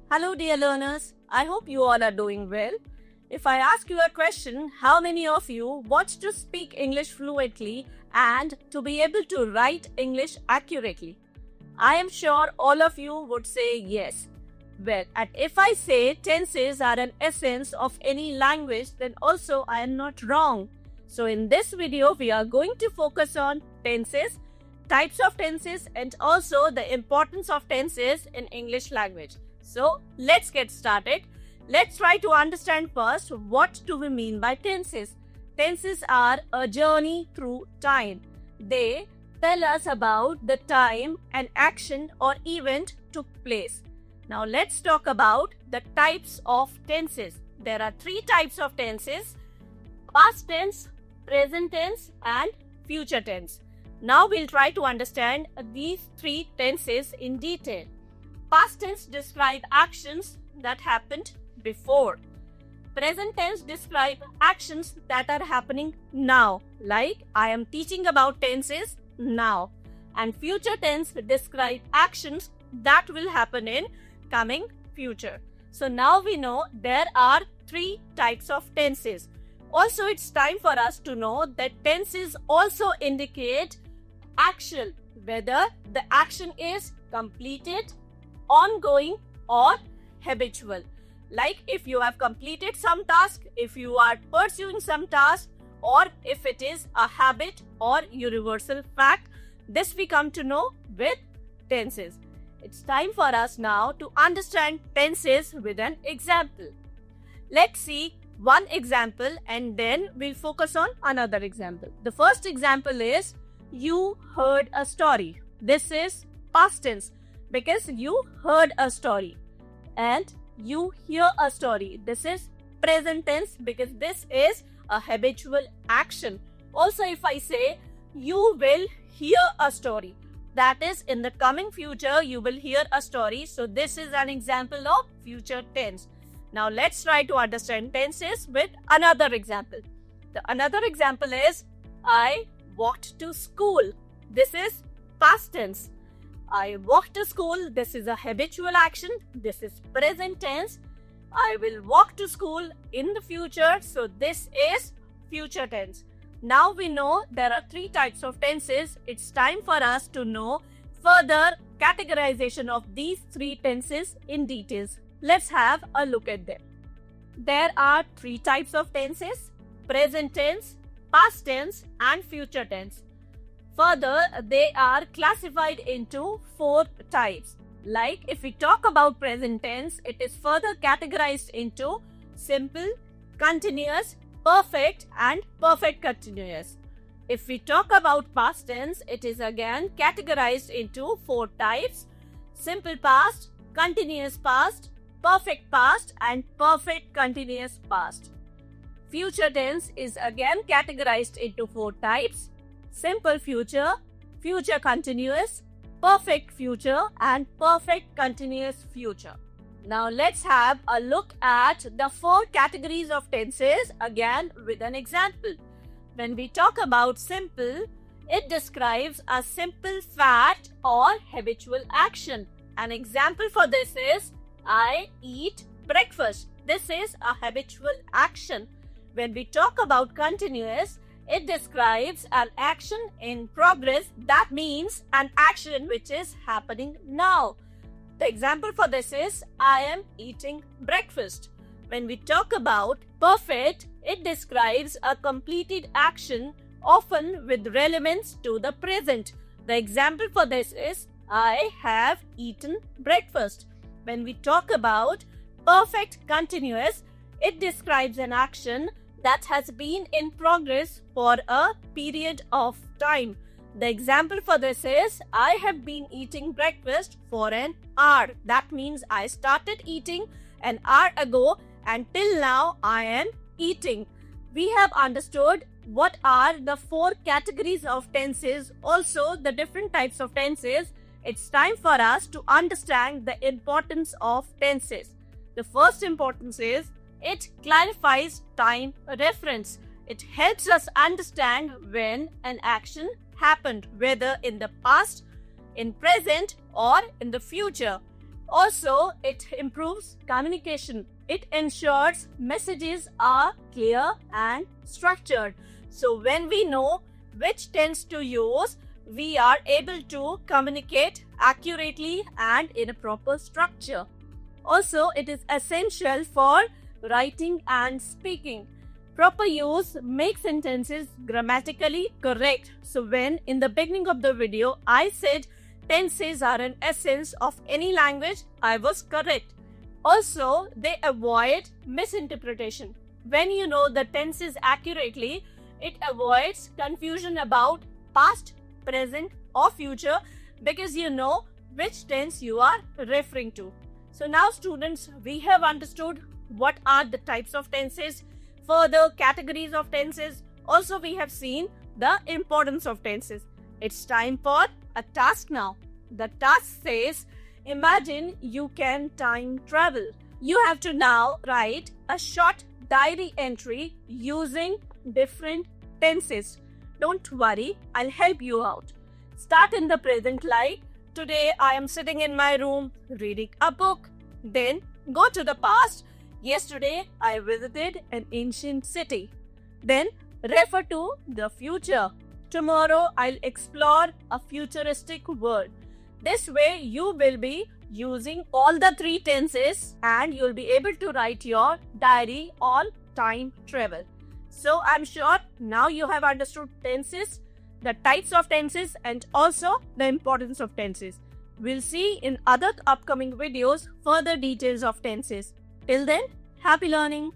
Hello dear learners, I hope you all are doing well. If I ask you a question, how many of you want to speak English fluently and to be able to write English accurately? I am sure all of you would say yes. Well, and if I say tenses are an essence of any language, then also I am not wrong. So in this video, we are going to focus on tenses, types of tenses, and also the importance of tenses in English language. So let's get started. Let's try to understand first what do we mean by tenses. Tenses are a journey through time. They tell us about the time an action or event took place. Now let's talk about the types of tenses. There are three types of tenses: past tense, present tense, and future tense. Now we'll try to understand these three tenses in detail. Past tense describe actions that happened before. Present tense describe actions that are happening now, like I am teaching about tenses now. And future tense describe actions that will happen in coming future. So now we know there are three types of tenses. Also, it's time for us to know that tenses also indicate action, whether the action is completed, ongoing, or habitual. Like if you have completed some task, if you are pursuing some task, or if it is a habit or universal fact. This we come to know with tenses. It's time for us now to understand tenses with an example. Let's see one example and then we'll focus on another example. The first example is you heard a story. This is past tense, because you heard a story, and you hear a story. This is present tense, because this is a habitual action. Also, if I say you will hear a story, that is in the coming future you will hear a story. So this is an example of future tense. Now let's try to understand tenses with another example. The another example is I walked to school. This is past tense. I walk to school. This is a habitual action. This is present tense. I will walk to school in the future. So this is future tense. Now we know there are three types of tenses. It's time for us to know further categorization of these three tenses in details. Let's have a look at them. There are three types of tenses: present tense, past tense, and future tense. Further, they are classified into four types. Like if we talk about present tense, it is further categorized into simple, continuous, perfect, and perfect continuous. If we talk about past tense, it is again categorized into four types: simple past, continuous past, perfect past, and perfect continuous past. Future tense is again categorized into four types: simple future, future continuous, perfect future, and perfect continuous future. Now let's have a look at the four categories of tenses again with an example. When we talk about simple, it describes a simple fact or habitual action. An example for this is I eat breakfast. This is a habitual action. When we talk about continuous, it describes an action in progress. That means an action which is happening now. The example for this is I am eating breakfast. When we talk about perfect, it describes a completed action, often with relevance to the present. The example for this is I have eaten breakfast. When we talk about perfect continuous, it describes an action that has been in progress for a period of time. The example for this is I have been eating breakfast for an hour. That means I started eating an hour ago and till now I am eating. We have understood what are the four categories of tenses, also the different types of tenses. It's time for us to understand the importance of tenses. The first importance is It clarifies time reference. It helps us understand when an action happened, whether in the past, in present, or in the future. Also, it improves communication. It ensures messages are clear and structured. So when we know which tense to use, we are able to communicate accurately and in a proper structure. Also, it is essential for writing and speaking. Proper use makes sentences grammatically correct. So when in the beginning of the video I said tenses are an essence of any language, I was correct. Also, they avoid misinterpretation. When you know the tenses accurately, it avoids confusion about past, present, or future because you know which tense you are referring to. So now students, we have understood what are the types of tenses, further categories of tenses. Also, we have seen the importance of tenses. It's time for a task now. The task says, imagine you can time travel. You have to now write a short diary entry using different tenses. Don't worry, I'll help you out. Start in the present like, today I am sitting in my room reading a book. Then go to the past. Yesterday I visited an ancient city. Then refer to the future. Tomorrow I'll explore a futuristic world. This way you will be using all the three tenses and you'll be able to write your diary on time travel. So I'm sure now you have understood tenses, the types of tenses, and also the importance of tenses. We'll see in other upcoming videos further details of tenses. Till then, happy learning!